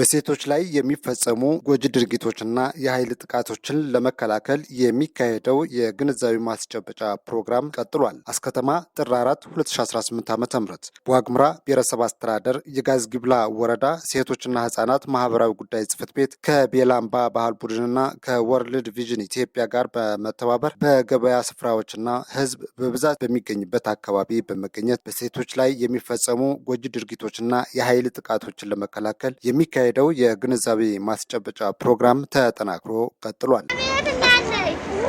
በሴቶች ላይ የሚፈጸሙ ጎጂ ድርጊቶችና የኃይል ጥቃቶችን ለመከላከል የሚካሄደው የግንዛቤ ማስጨበጫ ፕሮግራም ቀጥሏል። አስከተማ ጥር 4 2018 ዓ.ም በዋግምራ ብሔረሰብ አስተዳደር የጋዝጊብላ ወረዳ ሴቶችና ህጻናት ማህበራዊ ጉዳይ ጽሕፈት ቤት ከቤላምባ ባህል ቡድንና ከወርልድ ቪዥን ኢትዮጵያ ጋር በመተባበር በገበያ ስፍራዎችና ህዝብ በብዛት በሚገኝበት አካባቢ በመገኘት በሴቶች ላይ የሚፈጸሙ ጎጂ ድርጊቶችና የኃይል ጥቃቶችን ለመከላከል የሚካሄደው የግንዛቤ ማስጨበጫ ፕሮግራም ተጠናክሮ ቀጥሏል።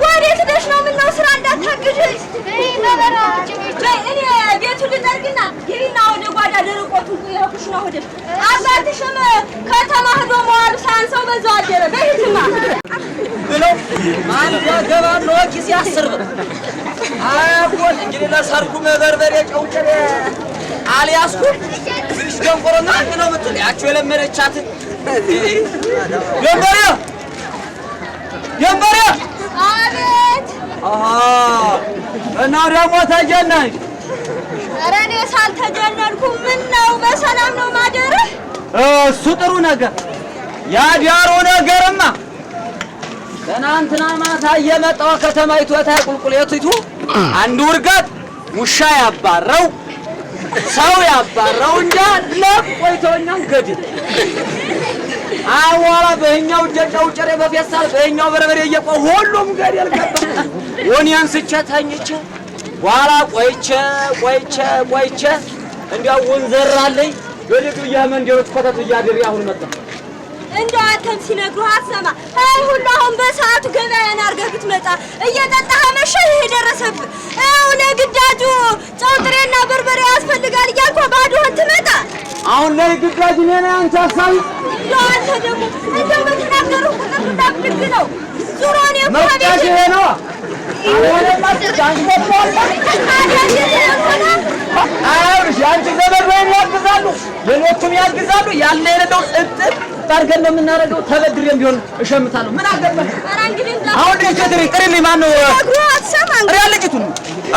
ወዴት ደሽ ነው? ምን ነው ስራ እንዳታግዥኝ እኔ ቤቱን ልጠርግና ግቢና ወደ ጓዳ ደረቆቱ ይረኩሽ ነው ወደ አባትሽም ከተማ ሄዶ መዋሉ ሳንሰው በዛው አደረ በይትማ ብሎ ማን ያገባ ነው ኪስ ያስርብ አያቆል እንግዲህ ለሰርጉ መበርበሬ ጨውጨሬ አልያዝኩ ትንሽ ገንቆሮና ነው ምትል ያቸው የለመደቻት ገንበሬ አቤት እና ደግሞ ተጀነንሽ? ኧረ እኔ ሳልተጀነንኩም። ምን ነው በሰላም ነው ማደርህ? እሱ ጥሩ ነገር ያዲያሩ ነገርማ ትናንትና ማታ እየመጣው ከተማይቱ ታቁልቁሌቱ አንዱ ውርጋት ውሻ ያባረው ሰው ያባረው እንጃ ለቆይቶኛን ገድል አዋራ በእኛው ደጫው ጨሬ በፌስታል በእኛው በረበሬ እየቆ ሁሉም ገደል ገባ። ወኒያን ስጨታኝቼ ዋላ ቆይቼ እንዲያው ወንዘራለኝ ወልዱ ያመንደሮች ከተቱ ያድር ያሁን መጣ እንደው አንተም ሲነግሩህ አትሰማ። አይ ሁሉ አሁን በሰዓቱ ገበያን አድርገህ ብትመጣ እየጠጣህ መሸህ የደረሰብህ ለግዳጁ ጨው ጥሬና በርበሬ ያስፈልጋል እያልኩ ባዶህን ትመጣ። አሁን ላይ ግዳጅ ነኝ አንተ አሳቢ እንደው አንተ ደግሞ እንደው በተናገሩህ ቁጥር እንዳትልግ ነው ዙሮኔ መጣሽ ነው አሁንማ ጃንጎቷል አውርሽ አንቺ ዘመድ ወይ ያግዛሉ ሌሎቹም ያግዛሉ ያለ የሌለው ጥጥ ታርገን ነው የምናረገው። ተበድሬም ቢሆን እሸምታለሁ። ምን አገባሽ? ኧረ እንግዲህ አሁን ጥሪልኝ ማን ነው ያለችቱ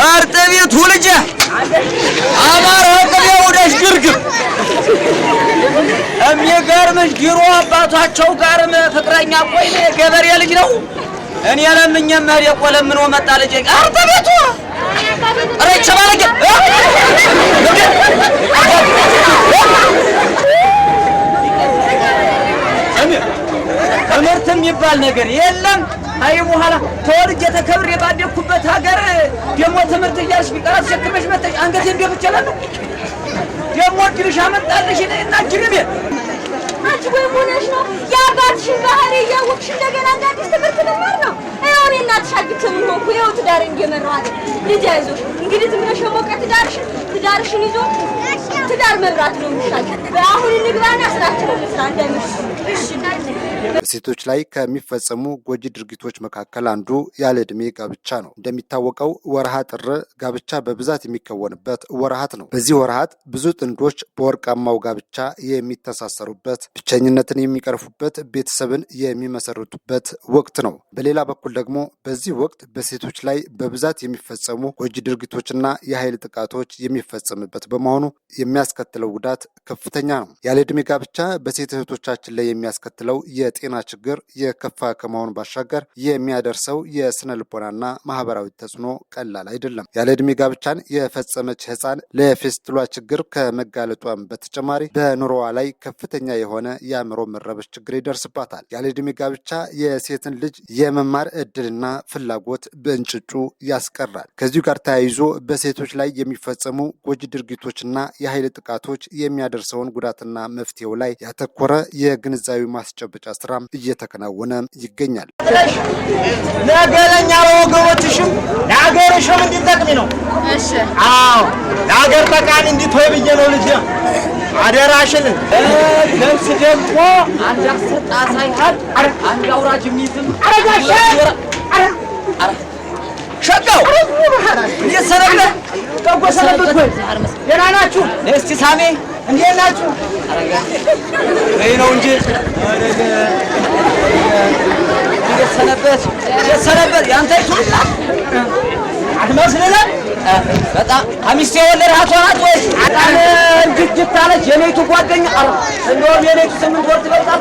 አርጠቤቱ ልጅ አማራ ከቢያው ደሽ ግርግር የሚገርምሽ ድሮ አባታቸው ጋርም ፍቅረኛ ቆይ ገበሬ ልጅ ነው። እኔ ለምኜም መሪ ቆለምኖ መጣ ልጅ አርጠቤቱ አረች ባለገ ትምህርት የሚባል ነገር የለም። አይ በኋላ ተወልጄ ተከብሬ ባደኩበት ሀገር ደሞ ትምህርት እያልሽ ቢቀራት ሸክመሽ መጣሽ አንገቴ እንደብቻለሁ ደሞ ድርሽ አመጣልሽ እና ጅርቤ አንቺ ወይ ሞነሽ ነው ያባትሽን ባህሪ እያወቅሽ እንደገና እንዳዲስ ትምህርት መማር ነው። አሁን እናትሽ አግተም ነው እኮ ይኸው ትዳር እንደመራው አይደል? ልጅ አይዞሽ እንግዲህ ዝም ብለሽ ሞቀ ትዳርሽን ይዞ ትዳር መብራት ነው የሚሻል። አሁን እንግባና ስራችንን እንስራ እንደምሽ እሺ። በሴቶች ላይ ከሚፈጸሙ ጎጂ ድርጊቶች መካከል አንዱ ያለ ዕድሜ ጋብቻ ነው። እንደሚታወቀው ወርሃ ጥር ጋብቻ በብዛት የሚከወንበት ወርሃት ነው። በዚህ ወርሃት ብዙ ጥንዶች በወርቃማው ጋብቻ የሚተሳሰሩበት፣ ብቸኝነትን የሚቀርፉበት፣ ቤተሰብን የሚመሰርቱበት ወቅት ነው። በሌላ በኩል ደግሞ በዚህ ወቅት በሴቶች ላይ በብዛት የሚፈጸሙ ጎጂ ድርጊቶችና የኃይል ጥቃቶች የሚፈጸምበት በመሆኑ የሚያስከትለው ጉዳት ከፍተኛ ነው። ያለ ዕድሜ ጋብቻ በሴት እህቶቻችን ላይ የሚያስከትለው የጤና ችግር የከፋ ከመሆኑ ባሻገር የሚያደርሰው የስነ ልቦናና ማህበራዊ ተጽዕኖ ቀላል አይደለም። ያለ ዕድሜ ጋብቻን የፈጸመች ህፃን ለፌስቱላ ችግር ከመጋለጧም በተጨማሪ በኑሮዋ ላይ ከፍተኛ የሆነ የአእምሮ መረበሽ ችግር ይደርስባታል። ያለ ዕድሜ ጋብቻ የሴትን ልጅ የመማር እድልና ፍላጎት በእንጭጩ ያስቀራል። ከዚሁ ጋር ተያይዞ በሴቶች ላይ የሚፈጸሙ ጎጂ ድርጊቶችና የኃይል ጥቃቶች የሚያደርሰውን ጉዳትና መፍትሄው ላይ ያተኮረ የግንዛቤ ማስጨበጫ ስራ እየተከናወነ ይገኛል። ነገረኛ ወገኖችሽም ለሀገርሽም እንዲጠቅሚ ነው። እሺ አዎ ለሀገር ጠቃሚ እንዲትሆይ ብዬ ነው ልጅ አደራሽን ለምስ ደግሞ አንድ አስር ጣሳ ይሃል አንድ አውራጅ የሚይዝም አረጋሽ ሸቀው እየሰረለ ተጎሰለበት ወይ ደህና ናችሁ? እስቲ ሳሜ እንዴት ናችሁ? አረጋ ነው እንጂ የሰነበት ያንተ ይቱላ አትመስልም። በጣም አሚስቴ ወለራት ሆናት ወይ አጣን እንድጅት አለች የኔቱ ጓደኛ እንደውም የኔቱ 8 ወር ትበልጣለች።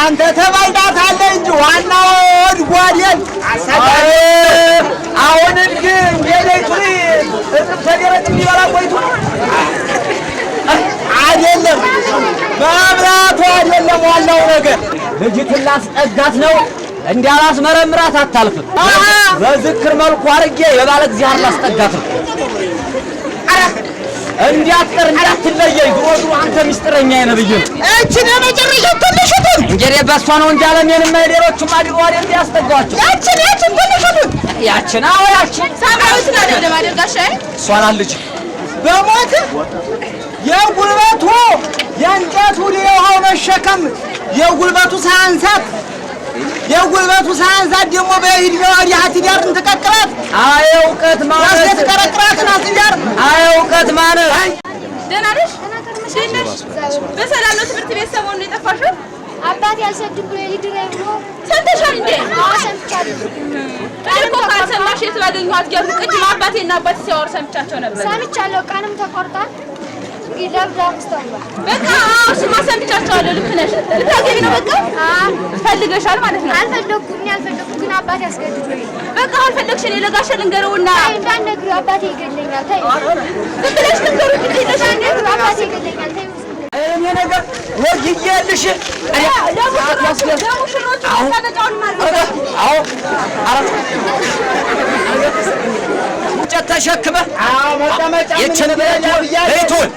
አንተ ተባልዳታለህ እንጂ ዋናው ወዲያን አሁን ግን የሌቱሪ ተደረቅ እንዲበላ ቆይቶ አይደለም መብራቱ አይደለም ዋናው ነገር ልጅቱን ላስጠጋት ነው እንዳላስመረምራት አታልፍም በዝክር መልኩ አርጌ የባለ እግዚአብሔር ላስጠጋት ነው እንዲያትቀር እንዳትለየኝ ድሮ አንተ ሚስጥረኛ የነብይ እቺ የመጨረሻው ትንሽቱን እንግዲህ በሷ ነው እንጂ አለሜንም ሌሎችም አድርገዋል እንዲያስጠጋቸው ያችን ትንሽቱን ያችን አዎ ያችን ሳባውስ ነው ለማድረጋሽ እሷን አልጅ በሞት የጉልበቱ የእንጨቱ የውሃው መሸከም የጉልበቱ ሳያንሳት ደግሞ በሂድው አዲያት ይዳርን ተቀቅራት አየውቀት ማለት ያስተቀረቅራት ናት ይዳር አየውቀት ማለት ደህና ነሽ በሰላም ነው ትምህርት ቤት ሰሞኑን የጠፋሽው አባቴ አልሰድም ብሎ ይድረኝ ብሎ ሰምተሻል እንዴ ሰምቻለሁ እኮ ካልሰማሽ የት ባገኘኋት ገሩ ቅድም አባቴና አባቴ ሲያወሩ ሰምቻቸው ነበር ሰምቻለሁ ቀንም ተቆርጣል ይለብዳም ስተውላ በቃ እሱማ ሰምቻቸዋለሁ ልክ ነሽ ልታገቢ ነው በቃ ፈልገሻል ማለት ነው አልፈለኩም ግን አባቴ አስገድዶኝ በቃ አልፈለግሽ እኔ ለጋሽ ልንገረውና እንዳትነግሪው አባቴ ይገለኛል ተይ ዝም ብለሽ ትንገሩት እንዴት እንዳትነግሪው አባቴ ይገለኛል ተይ እኔ ነገር ወርጅዬልሽ ለሙሽሮቹ ማስታገጫውን ማድረግ አዎ አራት እንጨት ተሸክመህ መቀመጫ የችን ቤቱን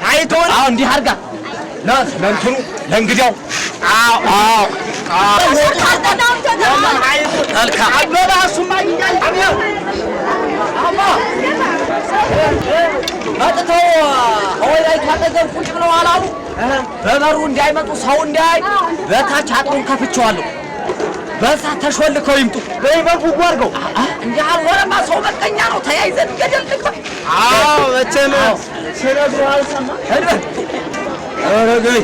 አይቶን አዎ እንዲህ አድርጋ ለእንትኑ ለእንግዲያው አዎ መጥተው ወይ ላይ ካጠገብ ቁጭ ብለው አላሉ በበሩ እንዳይመጡ ሰው እንዳይ በታች አጥሩን ከፍቼዋለሁ በዛ ተሾልከው ይምጡ በይበቁ ጓርገው እንዴ አልወረማ ሰው መቀኛ ነው ተያይዘን ገደል ልክ አዎ እቺን ሲነግሩ አልሰማ አረገይ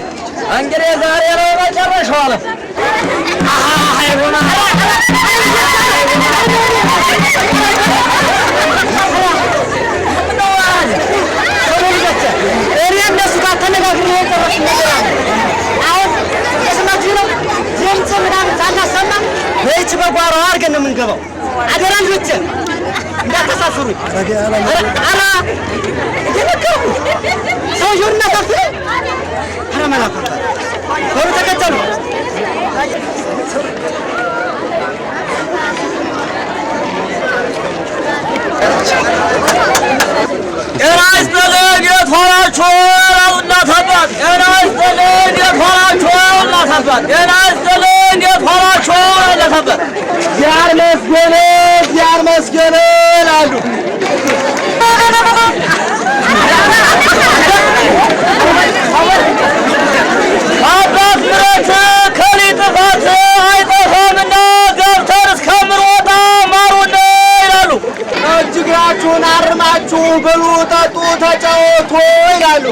እንግዲህ ዛሬ ነው መጨረሻው አለ አይሆና እነሱ ጋር ተነጋግሮ የጨረሽ ነገር አለ አሁን የሰማችሁ ነው ድምፅ ምናምን ሳናሰማ በይች በጓሮ አድርገን ነው የምንገባው አደራ ልጆች እንዳታሳፍሩኝ ኧረ እየነገርኩ ሰውዬውን እናሳፍሩ ኧረ መላኩ በሩ ተከተሉ ጤና ይስጥልኝ የቶራችሁ እናት አባት ጤና ይስጥልኝ የቶራችሁ እናት አባት ጤና ይስጥልኝ የቶራችሁ እናት አባት እግዚአብሔር መስገን ይላሉ አባት ምሕረት ከሊጥፋት አይጠፋምና ገብተን እስከምንወጣ ማሩን ይላሉ እጅግራችሁን አርማችሁ ብሉ ጠጡ ተጫወቱ ይላሉ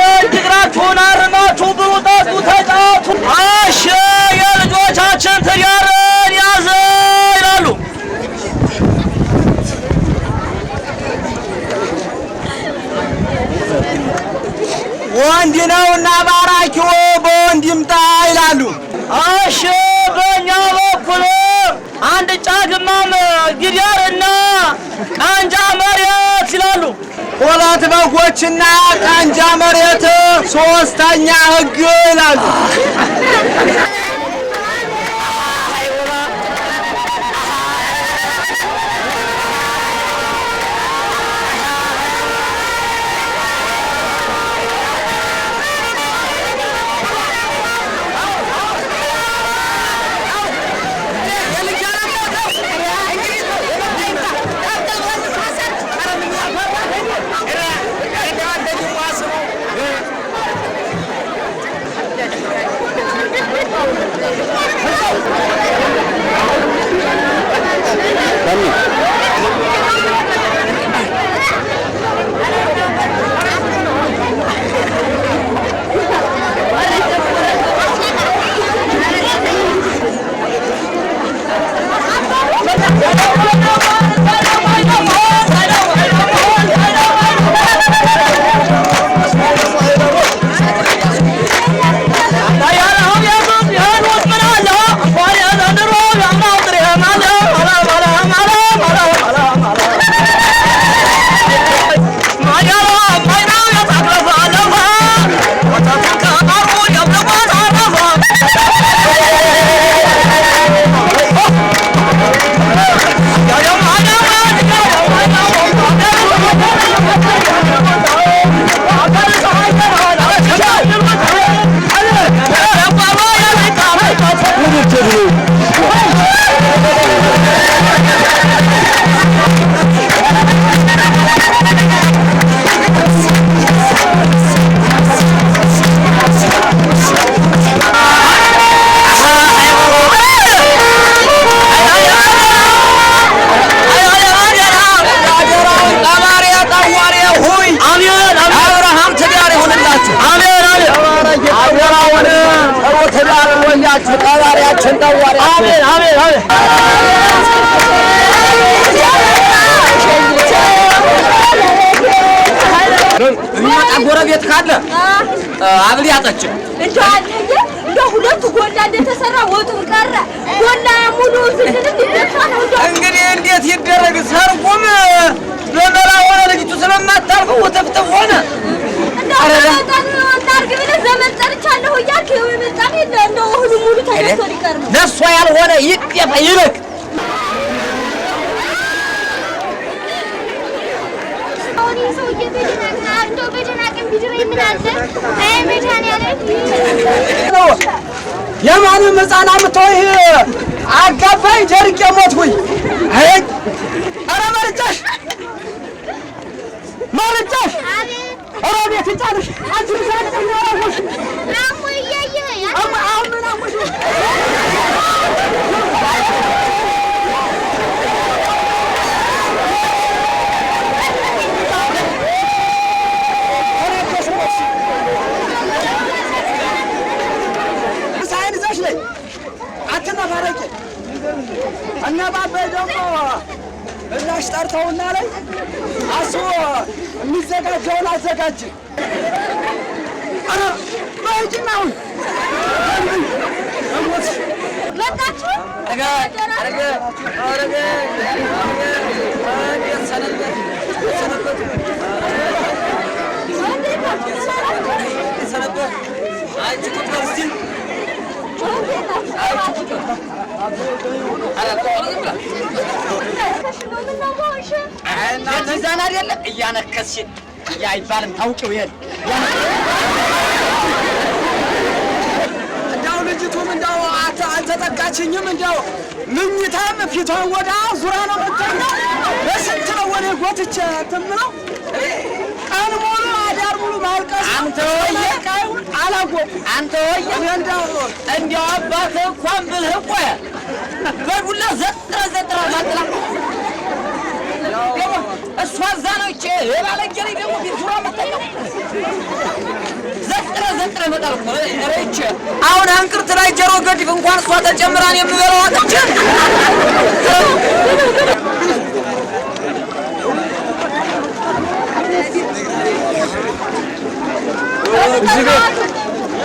እጅግራችሁን አርማችሁ ብሉ ጠጡ ተጫወቱ አሸ የልጆቻችን ትዳርን ያዘ ይላሉ ወንድ ነውና ባራኪው በወንድ ይምጣ ይላሉ አሸ በእኛ በኩል አንድ ጫግማም ግዳርና ቃንጃ መሬት ይላሉ ሁለት በጎችና ቃንጃ መሬት ሶስተኛ ሕግ ይላሉ አሜን አሜን አሜን። የሚመጣ ጎረቤት ካለ አብል ያጠችን እንደው ሁለቱ ጎላ እንደተሰራ ወጡም ቀረ ጎላ ሙሉ ዝልል ይደፋ ነው። እንግዲህ እንዴት ይደረግ? ሰርጉም በመላ ሆነ፣ ልጅቱ ስለማታልፈው ወተፍተፍ ሆነ። እናርግ ብለህ ዘመን ጠርቻለሁ እያልክ የመጣን የለ እንደው ሁሉ ሙሉ ተነስቶ ሊቀር ነው። ለእሷ ያልሆነ ይጤፋ ይልቅ የማንም ሕፃን አምጥተው አጋባኝ ደርቄ ሞትኩኝ። አይ ኧረ መልጫሽ መልጫሽ ኧረ ቤት ይጫንሽ አንቺ ሰጥተኛ አሁን ምን አሙሽ እና ባባይ ደግሞ እናሽ ጠርተውና ላይ አስቦ የሚዘጋጀውን አዘጋጅ። ኧረ ባይጅና አሁን መጣችሁ ዛና አይደለም እያነከስሽ አይባልም። ታውቂው ይሄን እንደው ልጅቱም እንደው አልተጠጋችኝም። እንደው ምኝታም ፊቷን ወደ ዙራ ነው መጣና በስንት ነው ወደ ጎትቼ ትምነው ቀን ሙሉ አዳር ሙሉ ማልቀስ። አንተ ወየ አላጎ አንተ ወየ እንደው አባትህ እንኳን ብልህ ቆየ በዱላ ዘጥራ ማጥላ እሷ እዛ ነው እቺ የባለጌሪ ደግሞ ቢዙራ መጣው ዘጥራ መጣል እኮ እረች አሁን አንቅርት ላይ ጀሮ ገድፍ እንኳን እሷ ተጨምራን የምበላው አጥቼ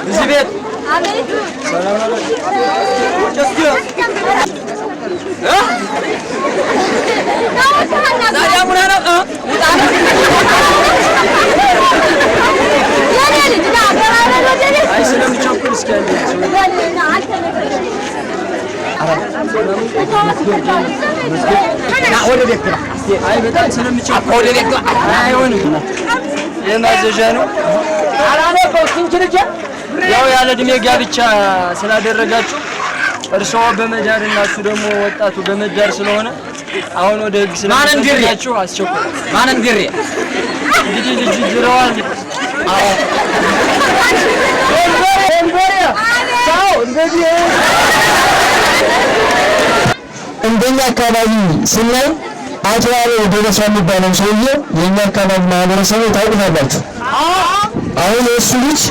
እዚህ ቤት አሜን ሰላም አለይኩም ጀስቲያ ዛሬ ሙና ነው ውጣና ያኔ ልጅ አበራራ ወደኔ አይ ስለምቸኩል እስኪ ወደ ቤት ግባ። አይ በጣም ስለምቸኩል ወደ ቤት ግባ። አይሆንም የማዘዣ ነው አላነበው ሲንችልጀ ያው ያለ እድሜ ጋብቻ ስላደረጋችሁ እርሻው በመዳር እና እሱ ደግሞ ወጣቱ በመዳር ስለሆነ አሁን ወደ ህግ ስለማንንገሪያችሁ አስቸኩል ማንንገሪ እንግዲህ ልጅ ይጅራዋል። አዎ እንደኛ አካባቢ ስናይ አቶ ያለው ደረሳ የሚባለው ሰውዬ የኛ አካባቢ ማህበረሰብ ታውቁታላችሁ። አሁን እሱ ልጅ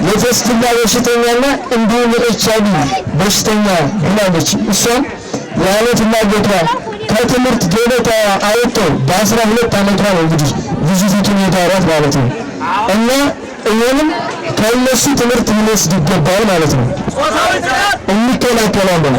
የፌስቲቫ በሽተኛና እንዲሁም የኤችአይቪ በሽተኛ ሆናለች። እሷም ያለ ፍላጎቷ ከትምህርት ገበታ አወጥተው በ12 ዓመቷ ነው እንግዲህ ልጅቱን የዳሯት ማለት ነው። እና እኛንም ከእነሱ ትምህርት ልንወስድ ይገባል ማለት ነው። እንከላከላለን።